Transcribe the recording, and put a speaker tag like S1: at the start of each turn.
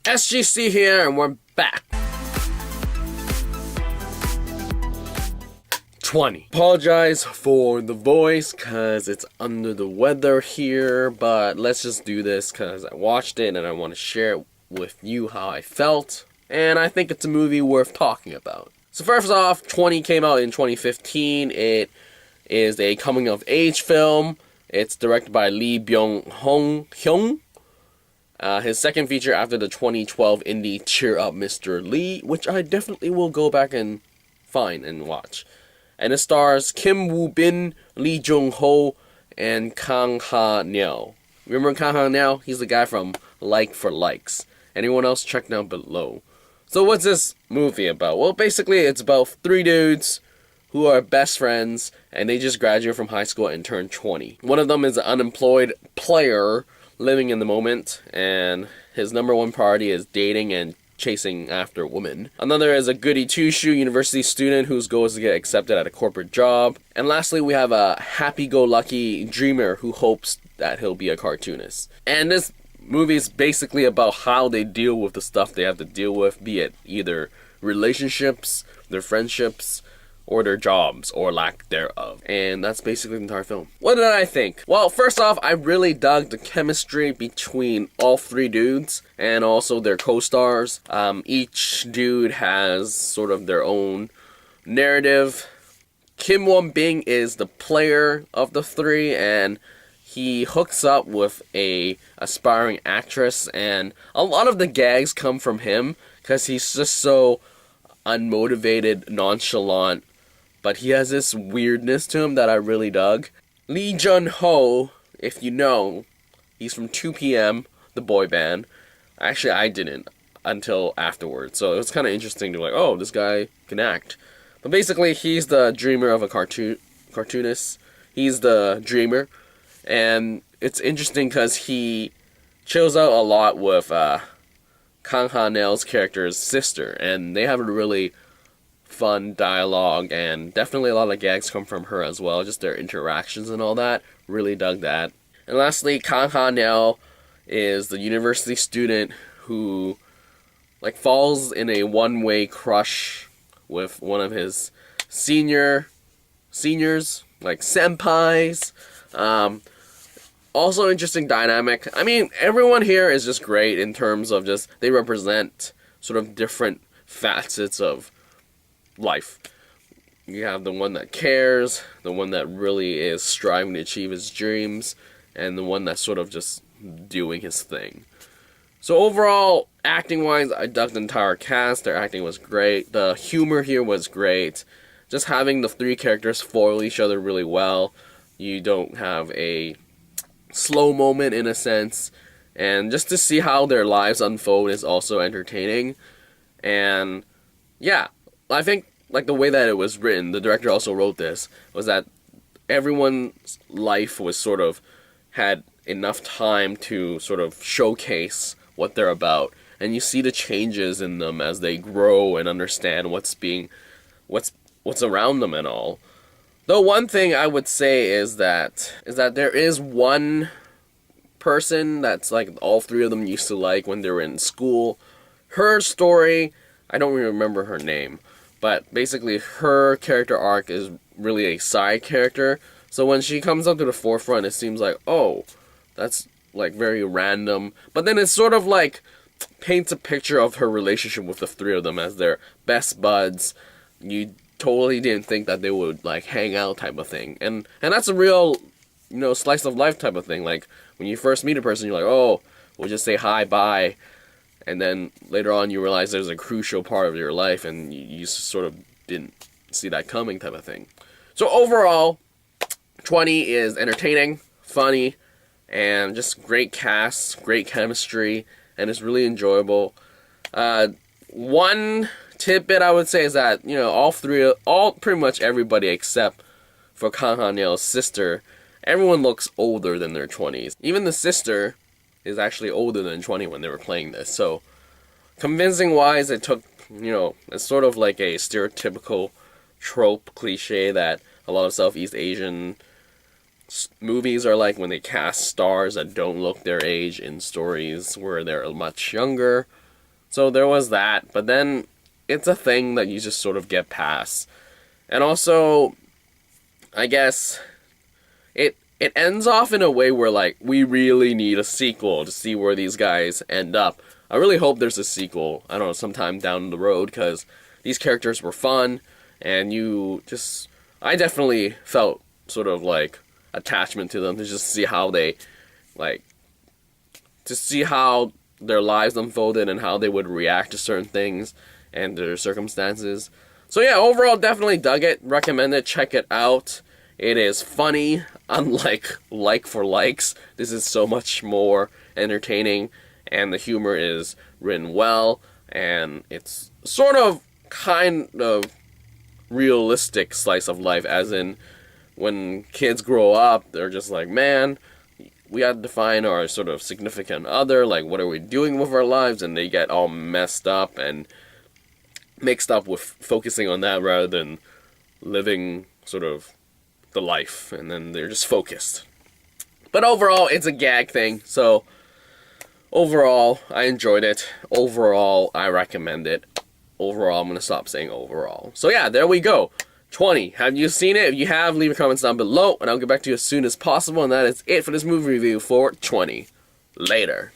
S1: SGC here, and we're back. 20. Apologize for the voice, cause it's under the weather here, but let's just do this, cause I watched it and I want to share it with you how I felt, and I think it's a movie worth talking about. So first off, 20 came out in 2015. It is a coming-of-age film. It's directed by Lee Byung-heon. His second feature after the 2012 indie Cheer Up Mr. Lee, which I definitely will go back and find and watch. And it stars Kim Woo-bin, Lee Jung-ho, and Kang Ha-neul. Remember Kang Ha-neul? He's the guy from Like for Likes. Anyone else, check down below. So what's this movie about? Well, basically it's about three dudes who are best friends, and they just graduated from high school and turned 20. One of them is an unemployed player living in the moment, and his number one priority is dating and chasing after women. Another is a goody two-shoe university student whose goal is to get accepted at a corporate job. And lastly, we have a happy-go-lucky dreamer who hopes that he'll be a cartoonist. And this movie is basically about how they deal with the stuff they have to deal with, be it either relationships, their friendships, or their jobs, or lack thereof. And that's basically the entire film. What did I think? Well, first off, I really dug the chemistry between all three dudes, and also their co-stars. Each dude has sort of their own narrative. Kim Won-bin is the player of the three, and he hooks up with a aspiring actress, and a lot of the gags come from him, because he's just so unmotivated, nonchalant, but he has this weirdness to him that I really dug. Lee Junho, if you know, he's from 2PM, the boy band. Actually, I didn't until afterwards, so it was kind of interesting to be like, oh, this guy can act. But basically, he's the dreamer of a cartoonist. He's the dreamer, and it's interesting because he chills out a lot with Kang Ha-neul's character's sister, and they have a really fun dialogue, and definitely a lot of gags come from her as well, just their interactions and all that. Really dug that. And lastly, Kang Ha-neul is the university student who falls in a one-way crush with one of his seniors, like senpais. Also interesting dynamic. I mean, everyone here is just great in terms of just, they represent sort of different facets of life. You have the one that cares, the one that really is striving to achieve his dreams, and the one that's sort of just doing his thing. So overall, acting-wise, I dug the entire cast. Their acting was great. The humor here was great. Just having the three characters foil each other really well. You don't have a slow moment in a sense, and just to see how their lives unfold is also entertaining. And yeah, I think the way that it was written, the director also wrote this, was that everyone's life was sort of had enough time to sort of showcase what they're about, and you see the changes in them as they grow and understand what's around them and all. Though one thing I would say is that there is one person that's all three of them used to like when they were in school. Her story, I don't really remember her name, but basically her character arc is really a side character. So when she comes up to the forefront, it seems like, oh, that's very random. But then it's sort of paints a picture of her relationship with the three of them as their best buds. You totally didn't think that they would hang out type of thing, and that's a real slice of life type of thing. Like when you first meet a person, you're like, oh, we'll just say hi, bye, and then later on you realize there's a crucial part of your life, and you sort of didn't see that coming type of thing. So overall, 20 is entertaining, funny, and just great cast, great chemistry, and it's really enjoyable. One tidbit I would say is that, pretty much everybody except for Kang Ha-neul's sister, everyone looks older than their 20s. Even the sister is actually older than 20 when they were playing this. So, convincing wise, it took, it's sort of like a stereotypical trope cliche that a lot of Southeast Asian movies are like when they cast stars that don't look their age in stories where they're much younger. So there was that, but then it's a thing that you just sort of get past. And also, I guess it ends off in a way where, like, we really need a sequel to see where these guys end up. I really hope there's a sequel, I don't know, sometime down the road, because these characters were fun, and I definitely felt sort of, like, attachment to them, to just see how they, like, to see how their lives unfolded and how they would react to certain things and their circumstances. So yeah, overall, definitely dug it, recommend it, check it out. It is funny, unlike Like for Likes. This is so much more entertaining, and the humor is written well, and it's sort of kind of realistic slice of life, as in when kids grow up, they're just like, man, we have to find our sort of significant other, like, what are we doing with our lives? And they get all messed up and mixed up with focusing on that rather than living sort of the life, and then they're just focused. But overall, it's a gag thing, so overall, I enjoyed it. Overall, I recommend it. Overall, I'm going to stop saying overall. So yeah, there we go. 20. Have you seen it? If you have, leave your comments down below, and I'll get back to you as soon as possible, and that is it for this movie review for 20. Later.